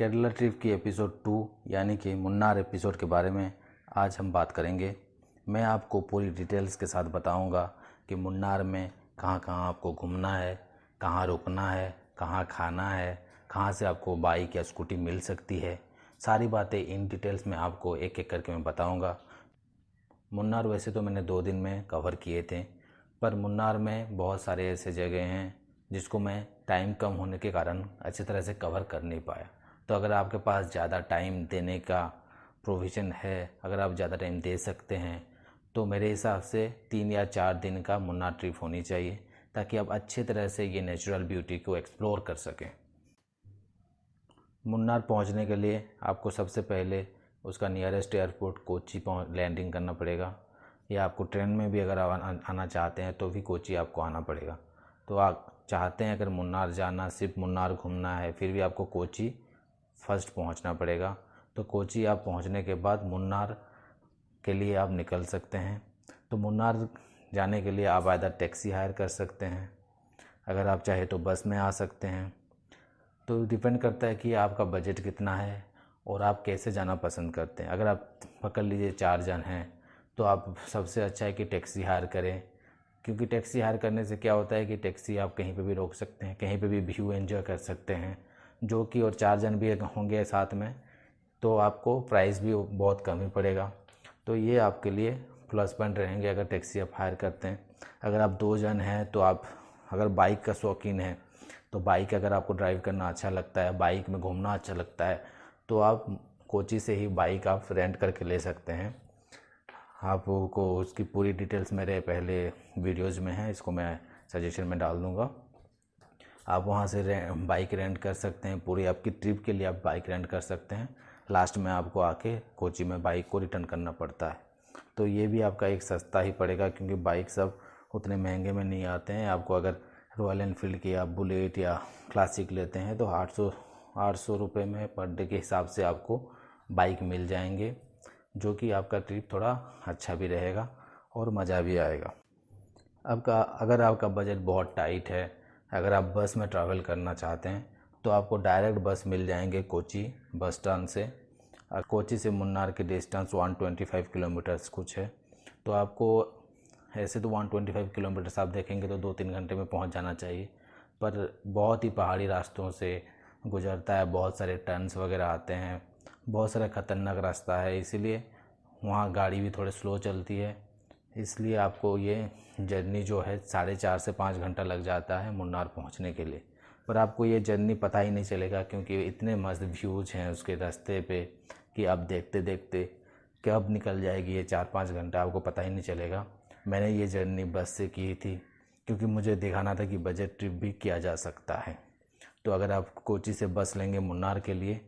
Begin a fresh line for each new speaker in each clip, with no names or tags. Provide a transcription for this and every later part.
Kerala trip की episode 2 यानी कि मुन्नार एपिसोड के बारे में आज हम बात करेंगे। मैं आपको पूरी डिटेल्स के साथ बताऊंगा कि मुन्नार में कहाँ कहाँ आपको घूमना है, कहाँ रुकना है, कहाँ खाना है, कहाँ से आपको बाइक या स्कूटी मिल सकती है। सारी बातें इन डिटेल्स में आपको एक एक करके मैं बताऊंगा। मुन्नार वैसे तो मैंने 2 दिन में कवर किए थे, पर मुन्नार में बहुत सारे ऐसे जगह हैं जिसको मैं टाइम कम होने के कारण अच्छी तरह से कवर कर नहीं पाया। तो अगर आपके पास ज़्यादा टाइम देने का प्रोविज़न है, अगर आप ज़्यादा टाइम दे सकते हैं, तो मेरे हिसाब से 3 या 4 दिन का मुन्नार ट्रिप होनी चाहिए, ताकि आप अच्छी तरह से ये नेचुरल ब्यूटी को एक्सप्लोर कर सकें। मुन्नार पहुंचने के लिए आपको सबसे पहले उसका नियरेस्ट एयरपोर्ट कोच्चि लैंडिंग करना पड़ेगा, या आपको ट्रेन में भी अगर आना चाहते हैं तो भी कोच्चि आपको आना पड़ेगा। तो आप चाहते हैं अगर मुन्नार जाना, सिर्फ मुन्नार घूमना है, फिर भी आपको कोच्चि फर्स्ट पहुंचना पड़ेगा। तो कोच्चि आप पहुंचने के बाद मुन्नार के लिए आप निकल सकते हैं। तो मुन्नार जाने के लिए आप आइदर टैक्सी हायर कर सकते हैं, अगर आप चाहे तो बस में आ सकते हैं। तो डिपेंड करता है कि आपका बजट कितना है और आप कैसे जाना पसंद करते हैं। अगर आप पकड़ लीजिए 4 जन हैं तो आप सबसे अच्छा है कि टैक्सी हायर करें, क्योंकि टैक्सी हायर करने से क्या होता है कि टैक्सी आप कहीं पे भी रोक सकते हैं, कहीं पे भी व्यू एंजॉय कर सकते हैं, जो कि और 4 जन भी होंगे साथ में तो आपको प्राइस भी बहुत कम ही पड़ेगा। तो ये आपके लिए प्लस पॉइंट रहेंगे अगर टैक्सी आप हायर करते हैं। अगर आप 2 जन हैं तो आप अगर बाइक का शौकीन है तो बाइक अगर आपको ड्राइव करना अच्छा लगता है, बाइक में घूमना अच्छा लगता है, तो आप कोच्चि से ही बाइक आप रेंट करके ले सकते हैं। आपको उसकी पूरी डिटेल्स मेरे पहले वीडियोज़ में है, इसको मैं सजेशन में डाल दूँगा। आप वहाँ से बाइक रेंट कर सकते हैं, पूरी आपकी ट्रिप के लिए आप बाइक रेंट कर सकते हैं। लास्ट में आपको आके कोच्चि में बाइक को रिटर्न करना पड़ता है। तो ये भी आपका एक सस्ता ही पड़ेगा, क्योंकि बाइक सब उतने महंगे में नहीं आते हैं। आपको अगर रॉयल एनफील्ड की या बुलेट या क्लासिक लेते हैं तो 800 रुपये में पर डे के हिसाब से आपको बाइक मिल जाएंगे, जो कि आपका ट्रिप थोड़ा अच्छा भी रहेगा और मज़ा भी आएगा। अगर आपका बजट बहुत टाइट है, अगर आप बस में ट्रैवल करना चाहते हैं तो आपको डायरेक्ट बस मिल जाएंगे कोच्चि बस स्टैंड से। कोच्चि से मुन्नार की डिस्टेंस 125 किलोमीटर्स कुछ है। तो आपको ऐसे तो 125 किलोमीटर्स आप देखेंगे तो 2-3 घंटे में पहुंच जाना चाहिए, पर बहुत ही पहाड़ी रास्तों से गुजरता है, बहुत सारे टर्न्स वगैरह आते हैं, बहुत सारा ख़तरनाक रास्ता है, इसीलिए वहाँ गाड़ी भी थोड़ी स्लो चलती है। इसलिए आपको ये जर्नी जो है 4.5 से 5 घंटा लग जाता है मुन्नार पहुंचने के लिए। पर आपको ये जर्नी पता ही नहीं चलेगा, क्योंकि इतने मस्त व्यूज़ हैं उसके रास्ते पे कि आप देखते देखते कब निकल जाएगी ये 4-5 घंटा आपको पता ही नहीं चलेगा। मैंने ये जर्नी बस से की थी, क्योंकि मुझे दिखाना था कि बजट ट्रिप भी किया जा सकता है। तो अगर आप कोच्चि से बस लेंगे मुन्नार के लिए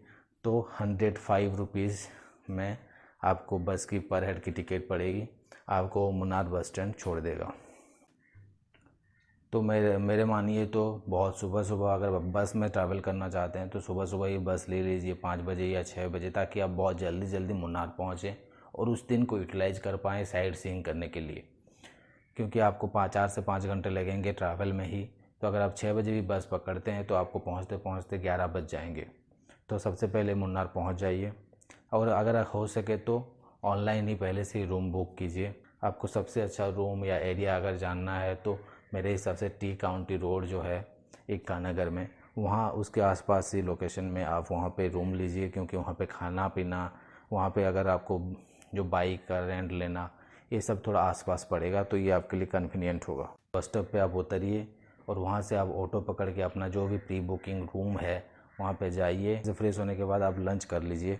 तो 105 रुपीज़ में आपको बस की पर हेड की टिकट पड़ेगी, आपको मुन्नार बस स्टैंड छोड़ देगा। तो मेरे मानिए तो बहुत सुबह सुबह अगर बस में ट्रैवल करना चाहते हैं तो सुबह सुबह ही बस ले लीजिए 5 बजे या 6 बजे, ताकि आप बहुत जल्दी जल्दी मुन्नार पहुँचें और उस दिन को यूटिलाइज़ कर पाएँ साइट सीइंग करने के लिए, क्योंकि आपको 4 से 5 घंटे लगेंगे ट्रैवल में ही। तो अगर आप 6 बजे भी बस पकड़ते हैं तो आपको पहुँचते पहुँचते 11 बज जाएंगे। तो सबसे पहले मुन्नार पहुँच जाइए, और अगर हो सके तो ऑनलाइन ही पहले से ही रूम बुक कीजिए। आपको सबसे अच्छा रूम या एरिया अगर जानना है तो मेरे हिसाब से टी काउंटी रोड जो है इक्का नगर में, वहाँ उसके आसपास ही लोकेशन में आप वहाँ पे रूम लीजिए, क्योंकि वहाँ पे खाना पीना, वहाँ पे अगर आपको जो बाइक का रेंट लेना, ये सब थोड़ा आसपास पड़ेगा, तो ये आपके लिए कन्वीनियंट होगा। बस स्टॉप पे आप उतरिए और वहाँ से आप ऑटो पकड़ के अपना जो भी प्री बुकिंग रूम है वहाँ पे जाइए। फ्रेश होने के बाद आप लंच कर लीजिए।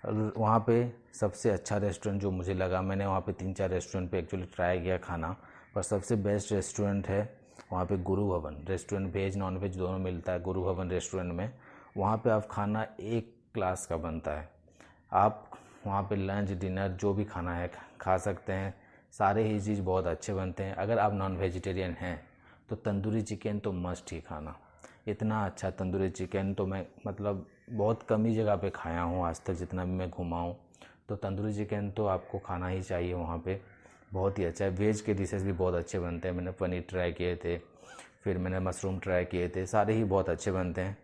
वहाँ पे सबसे अच्छा रेस्टोरेंट जो मुझे लगा, मैंने वहाँ पे 3-4 रेस्टोरेंट पे एक्चुअली ट्राई किया खाना, पर सबसे बेस्ट रेस्टोरेंट है वहाँ पे गुरु भवन रेस्टोरेंट। वेज नॉन वेज दोनों मिलता है गुरु भवन रेस्टोरेंट में। वहाँ पे आप खाना एक क्लास का बनता है। आप वहाँ पे लंच डिनर जो भी खाना है खा सकते हैं, सारे ही चीज़ बहुत अच्छे बनते हैं। अगर आप नॉन वेजिटेरियन हैं तो तंदूरी चिकन तो मस्ट ही खाना। इतना अच्छा तंदूरी चिकन तो मैं मतलब बहुत कम ही जगह पे खाया हूँ आज तक, जितना भी मैं घुमा हूँ। तो तंदूरी चिकन तो आपको खाना ही चाहिए वहाँ पे, बहुत ही अच्छा है। वेज के डिशेस भी बहुत अच्छे बनते हैं। मैंने पनीर ट्राई किए थे, फिर मैंने मशरूम ट्राई किए थे, सारे ही बहुत अच्छे बनते हैं।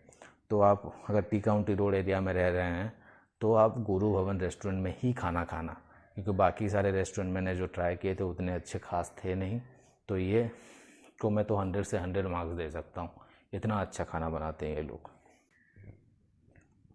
तो आप अगर टी काउंटी रोड एरिया में रह रहे हैं तो आप गुरु भवन रेस्टोरेंट में ही खाना खाना, क्योंकि बाकी सारे रेस्टोरेंट मैंने जो ट्राई किए थे उतने अच्छे खास थे नहीं। तो ये को मैं तो 100 से 100 मार्क्स दे सकता हूँ, इतना अच्छा खाना बनाते हैं ये लोग।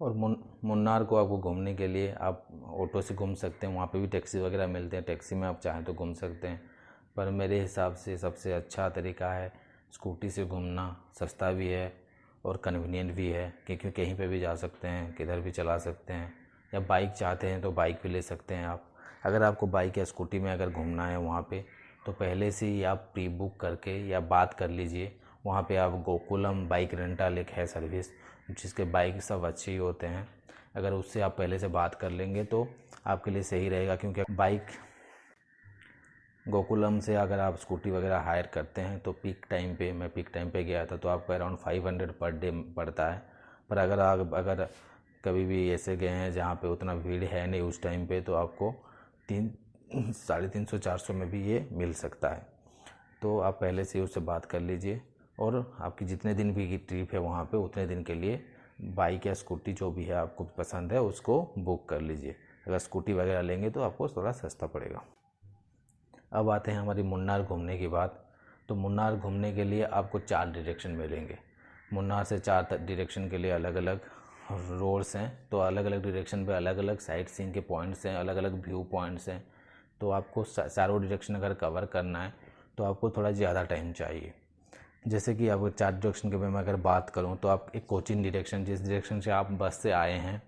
और मुन्नार को आपको घूमने के लिए आप ऑटो से घूम सकते हैं, वहाँ पे भी टैक्सी वगैरह मिलते हैं, टैक्सी में आप चाहें तो घूम सकते हैं। पर मेरे हिसाब से सबसे अच्छा तरीका है स्कूटी से घूमना, सस्ता भी है और कन्वीनियंट भी है, क्योंकि कहीं पे भी जा सकते हैं, किधर भी चला सकते हैं। या बाइक चाहते हैं तो बाइक भी ले सकते हैं आप। अगर आपको बाइक या स्कूटी में अगर घूमना है वहाँ पे, तो पहले से ही आप प्री बुक करके या बात कर लीजिए। वहाँ पे आप गोकुलम बाइक रेंटल एक है सर्विस, जिसके बाइक सब अच्छे ही होते हैं। अगर उससे आप पहले से बात कर लेंगे तो आपके लिए सही रहेगा, क्योंकि बाइक गोकुलम से अगर आप स्कूटी वगैरह हायर करते हैं तो मैं पीक टाइम पे गया था तो आपको अराउंड 500 पर डे पड़ता है। पर अगर आप कभी भी ऐसे गए हैं जहाँ पे उतना भीड़ है नहीं उस टाइम पे, तो आपको 350-400 में भी ये मिल सकता है। तो आप पहले से उससे बात कर लीजिए और आपकी जितने दिन भी की ट्रिप है वहाँ पे उतने दिन के लिए बाइक या स्कूटी जो भी है आपको पसंद है उसको बुक कर लीजिए। अगर स्कूटी वगैरह लेंगे तो आपको थोड़ा सस्ता पड़ेगा। अब आते हैं हमारी मुन्नार घूमने की बात। तो मुन्नार घूमने के लिए आपको 4 डायरेक्शन मिलेंगे। मुन्नार से 4 डायरेक्शन के लिए अलग अलग रोड्स हैं, तो अलग अलग डायरेक्शन पे अलग अलग साइट सीइंग के पॉइंट्स हैं, अलग अलग व्यू पॉइंट्स हैं। तो आपको चारों डायरेक्शन अगर कवर करना है तो आपको थोड़ा ज़्यादा टाइम चाहिए। जैसे कि आपको 4 डायरेक्शन के बारे में अगर बात करूँ तो आप एक कोचिन डायरेक्शन, जिस डायरेक्शन से आप बस से आए हैं,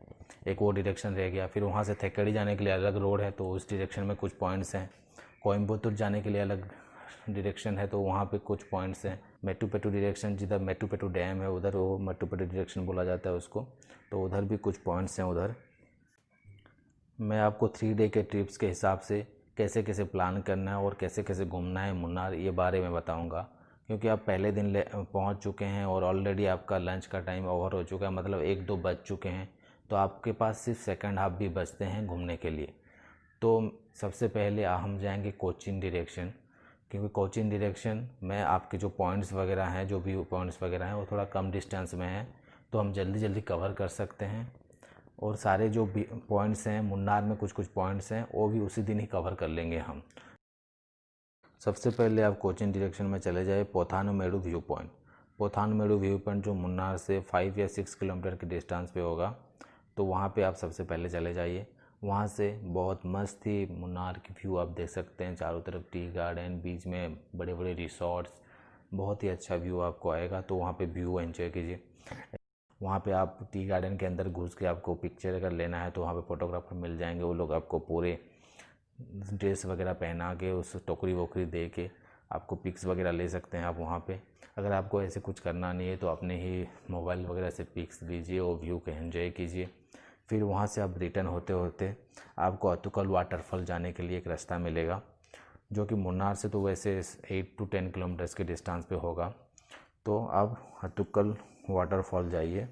एक वो डायरेक्शन रह गया। फिर वहाँ से थेक्केडी जाने के लिए अलग रोड है, तो उस डायरेक्शन में कुछ पॉइंट्स हैं। कोयम्बतूर जाने के लिए अलग डायरेक्शन है, तो वहाँ पे कुछ पॉइंट्स हैं। मेट्टुपेट्टू डायरेक्शन, जिधर मेट्टुपेट्टू डैम है उधर, वो मेट्टुपेट्टू डायरेक्शन बोला जाता है उसको, तो उधर भी कुछ पॉइंट्स हैं उधर। मैं आपको 3 डे के ट्रिप्स के हिसाब से कैसे कैसे प्लान करना है और कैसे कैसे घूमना है मुन्नार, ये बारे में बताऊंगा। क्योंकि आप पहले दिन पहुंच चुके हैं और ऑलरेडी आपका लंच का टाइम ओवर हो चुका है, मतलब 1-2 बज चुके हैं, तो आपके पास सिर्फ सेकंड हाफ भी बचते हैं घूमने के लिए। तो सबसे पहले हम जाएंगे कोचीन डायरेक्शन, क्योंकि कोचीन डायरेक्शन में आपके जो पॉइंट्स वगैरह हैं, जो व्यू पॉइंट्स वगैरह हैं, वो थोड़ा कम डिस्टेंस में है, तो हम जल्दी जल्दी कवर कर सकते हैं। और सारे जो भी पॉइंट्स हैं मुन्नार में, कुछ कुछ पॉइंट्स हैं वो भी उसी दिन ही कवर कर लेंगे हम। सबसे पहले आप कोचीन डायरेक्शन में चले जाए पोथानमेडू व्यू पॉइंट। पोथानमेडू व्यू पॉइंट जो मुन्नार से 5 या 6 किलोमीटर के डिस्टेंस पे होगा, तो वहाँ पे आप सबसे पहले चले जाइए। वहाँ से बहुत मस्त ही मुन्नार की व्यू आप देख सकते हैं, चारों तरफ टी गार्डन, बीच में बड़े बड़े रिसॉर्ट्स, बहुत ही अच्छा व्यू आपको आएगा। तो वहाँ पे व्यू एंजॉय कीजिए। वहाँ पे आप टी गार्डन के अंदर घुस के आपको पिक्चर अगर लेना है तो वहाँ पे फोटोग्राफर मिल जाएंगे, वो लोग आपको पूरे ड्रेस वगैरह पहना के, उस टोकरी वोकरी दे के आपको पिक्स वगैरह ले सकते हैं आप वहाँ पे। अगर आपको ऐसे कुछ करना नहीं है तो अपने ही मोबाइल वगैरह से पिक्स लीजिए और व्यू को एंजॉय कीजिए। फिर वहाँ से आप रिटर्न होते होते आपको अतुकल वाटरफॉल जाने के लिए एक रास्ता मिलेगा, जो कि मुन्नार से तो वैसे 8 to 10 किलोमीटर्स के डिस्टेंस पे होगा। तो आप अतुकल वाटरफॉल जाइए,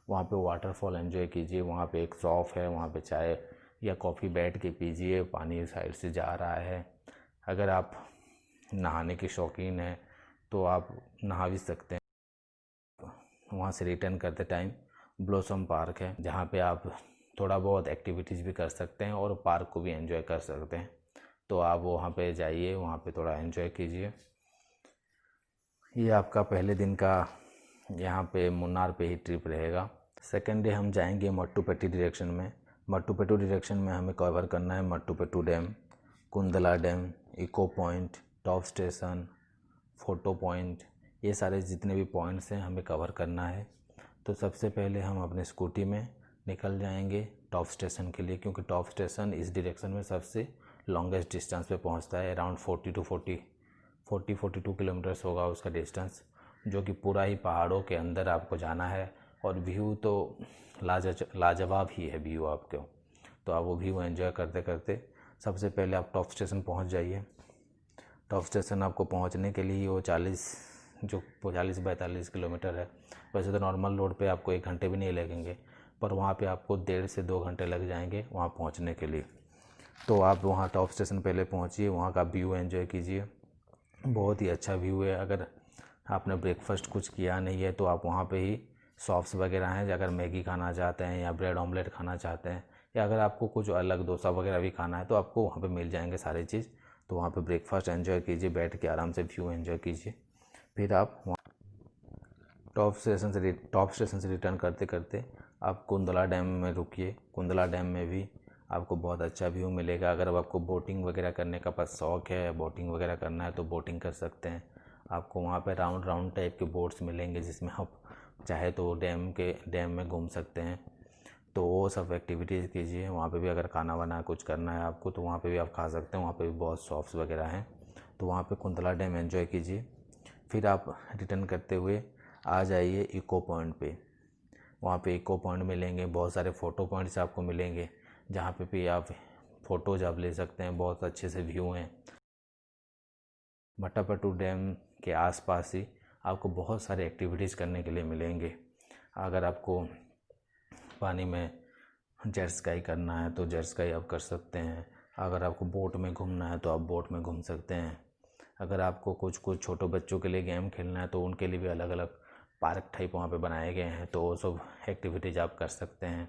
वहाँ पे वाटरफॉल एंजॉय कीजिए। वहाँ पे एक शॉप है, वहाँ पे चाय या कॉफ़ी बैठ के पीजिए, पानी साइड से जा रहा है। अगर आप नहाने के शौकीन हैं तो आप नहा भी सकते हैं। वहाँ से रिटर्न करते टाइम ब्लॉसम पार्क है, जहाँ पे आप थोड़ा बहुत एक्टिविटीज़ भी कर सकते हैं और पार्क को भी एंजॉय कर सकते हैं। तो आप वहाँ पे जाइए, वहाँ पे थोड़ा एंजॉय कीजिए। ये आपका पहले दिन का यहाँ पे मुन्नार पे ही ट्रिप रहेगा। सेकेंड डे हम जाएंगे मट्टुपेट्टू डायरेक्शन में। मट्टुपेट्टू डायरेक्शन में हमें कवर करना है Mattupetty dam, Kundala dam, echo point, top station, photo point, ये सारे जितने भी पॉइंट्स हैं हमें कवर करना है। तो सबसे पहले हम अपने स्कूटी में निकल जाएंगे टॉप स्टेशन के लिए, क्योंकि टॉप स्टेशन इस डायरेक्शन में सबसे लॉन्गेस्ट डिस्टेंस पे पहुंचता है। अराउंड 42 किलोमीटर्स होगा उसका डिस्टेंस, जो कि पूरा ही पहाड़ों के अंदर आपको जाना है। और व्यू तो लाजवाब ही है व्यू आपको। तो आप वो व्यू एंजॉय करते करते सबसे पहले आप टॉप स्टेशन पहुंच जाइए। टॉप स्टेशन आपको पहुंचने के लिए वो 40-42 किलोमीटर है। वैसे तो नॉर्मल रोड पे आपको 1 घंटे भी नहीं लगेंगे, पर वहाँ पे आपको 1.5 से 2 घंटे लग जाएंगे वहाँ पहुँचने के लिए। तो आप वहाँ टॉप स्टेशन पहले पहुँचिए, वहाँ का व्यू एंजॉय कीजिए। बहुत ही अच्छा व्यू है। अगर आपने ब्रेकफास्ट कुछ किया नहीं है तो आप वहाँ पे ही सॉफ्ट्स वगैरह हैं, अगर मैगी खाना चाहते हैं या ब्रेड ऑमलेट खाना चाहते हैं या अगर आपको कुछ अलग डोसा वगैरह भी खाना है तो आपको वहाँ पे मिल जाएंगे सारी चीज़। तो वहाँ पे ब्रेकफास्ट एंजॉय कीजिए, बैठ के आराम से व्यू एंजॉय कीजिए। फिर आप टॉप स्टेशन से रिटर्न करते करते आप कुंदला डैम में रुकिए। कुंदला डैम में भी आपको बहुत अच्छा व्यू मिलेगा। अगर आपको बोटिंग वगैरह करने का बस शौक़ है, बोटिंग वगैरह करना है तो बोटिंग कर सकते हैं। आपको वहाँ पे राउंड राउंड टाइप के बोट्स मिलेंगे जिसमें आप चाहे तो डैम में घूम सकते हैं। तो वो सब एक्टिविटीज़ कीजिए। वहाँ पे भी अगर खाना वाना कुछ करना है आपको तो वहाँ पे भी आप खा सकते हैं। वहाँ पे भी बहुत शॉप्स वगैरह हैं, तो वहाँ पे कुंतला डैम एंजॉय कीजिए। फिर आप रिटर्न करते हुए आ जाइए इको पॉइंट पे। वहाँ पे इको पॉइंट मिलेंगे, बहुत सारे फ़ोटो पॉइंट्स आपको मिलेंगे जहाँ पे भी आप फ़ोटोज़ आप ले सकते हैं। बहुत अच्छे से व्यू हैं। मट्टापट्टू डैम के आसपास ही आपको बहुत सारे एक्टिविटीज़ करने के लिए मिलेंगे। अगर आपको पानी में जेट स्काई करना है तो जेट स्काई आप कर सकते हैं। अगर आपको बोट में घूमना है तो आप बोट में घूम सकते हैं। अगर आपको कुछ छोटे बच्चों के लिए गेम खेलना है तो उनके लिए भी अलग अलग पार्क टाइप वहाँ पे बनाए गए हैं, तो वो सब एक्टिविटीज़ आप कर सकते हैं।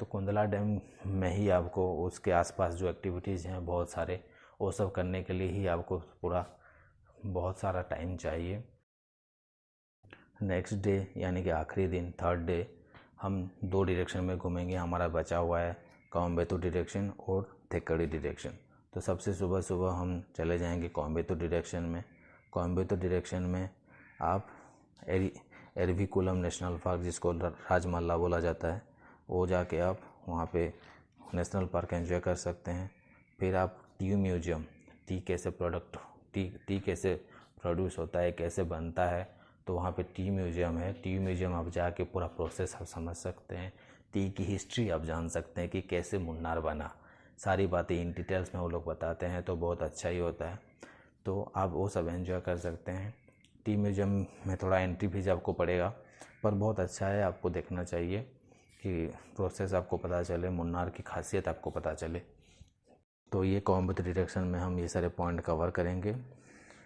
तो कुंदला डैम में ही आपको उसके आसपास जो एक्टिविटीज़ हैं बहुत सारे, वो सब करने के लिए ही आपको पूरा बहुत सारा टाइम चाहिए। नेक्स्ट डे यानी कि आखिरी दिन थर्ड डे हम 2 डायरेक्शन में घूमेंगे। हमारा बचा हुआ है कोयम्बटूर डायरेक्शन और थेक्केडी डायरेक्शन। तो सबसे सुबह सुबह हम चले जाएंगे कोयम्बटूर डायरेक्शन में। कोयम्बटूर डायरेक्शन में आप एरविकुलम नेशनल पार्क, जिसको राजमहल बोला जाता है, वो जाके आप वहाँ पे नेशनल पार्क एंजॉय कर सकते हैं। फिर आप टी म्यूजियम, टी कैसे प्रोड्यूस होता है, कैसे बनता है, तो वहाँ पे टी म्यूजियम है। टी म्यूजियम आप जाके पूरा प्रोसेस आप समझ सकते हैं। टी की हिस्ट्री आप जान सकते हैं कि कैसे मुन्नार बना। सारी बातें इन डिटेल्स में वो लोग बताते हैं, तो बहुत अच्छा ही होता है। तो आप वो सब एंजॉय कर सकते हैं। टी म्यूजियम में थोड़ा एंट्री फीस आपको पड़ेगा, पर बहुत अच्छा है, आपको देखना चाहिए कि प्रोसेस आपको पता चले, मुन्नार की खासियत आपको पता चले। तो ये कोयम्बटूर डायरेक्शन में हम ये सारे पॉइंट कवर करेंगे।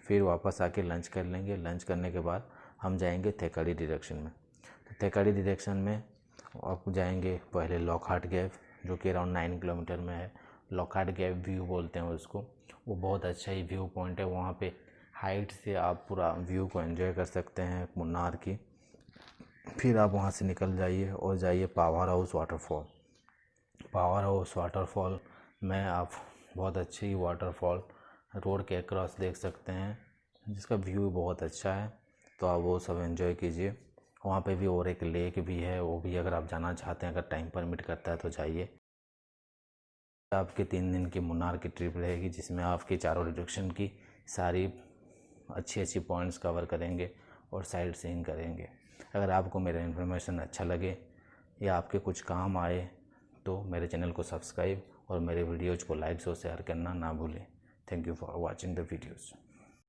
फिर वापस आके लंच कर लेंगे। लंच करने के बाद हम जाएंगे थेक्केडी डायरेक्शन में। तो थेक्केडी डायरेक्शन में आप जाएंगे पहले लॉकहार्ट गैप, जो कि अराउंड 9 किलोमीटर में है। लॉकहार्ट गैप व्यू बोलते हैं उसको। वो बहुत अच्छा ही व्यू पॉइंट है। वहाँ पे हाइट से आप पूरा व्यू को एंजॉय कर सकते हैं मुन्नार की। फिर आप वहाँ से निकल जाइए और जाइए power house waterfall. Power house waterfall में आप बहुत अच्छी वाटरफॉल रोड के अक्रॉस देख सकते हैं, जिसका व्यू बहुत अच्छा है। तो आप वो सब एंजॉय कीजिए। वहाँ पे भी और एक लेक भी है, वो भी अगर आप जाना चाहते हैं, अगर टाइम परमिट करता है तो जाइए। आपके 3 दिन की मुन्नार की ट्रिप रहेगी, जिसमें आपकी चारों डायरेक्शन की सारी अच्छी पॉइंट्स कवर करेंगे और साइट सीइंग करेंगे। अगर आपको मेरा इन्फॉर्मेशन अच्छा लगे या आपके कुछ काम आए तो मेरे चैनल को सब्सक्राइब और मेरे वीडियोज़ को लाइक और शेयर करना ना भूलें। Thank you for watching the videos.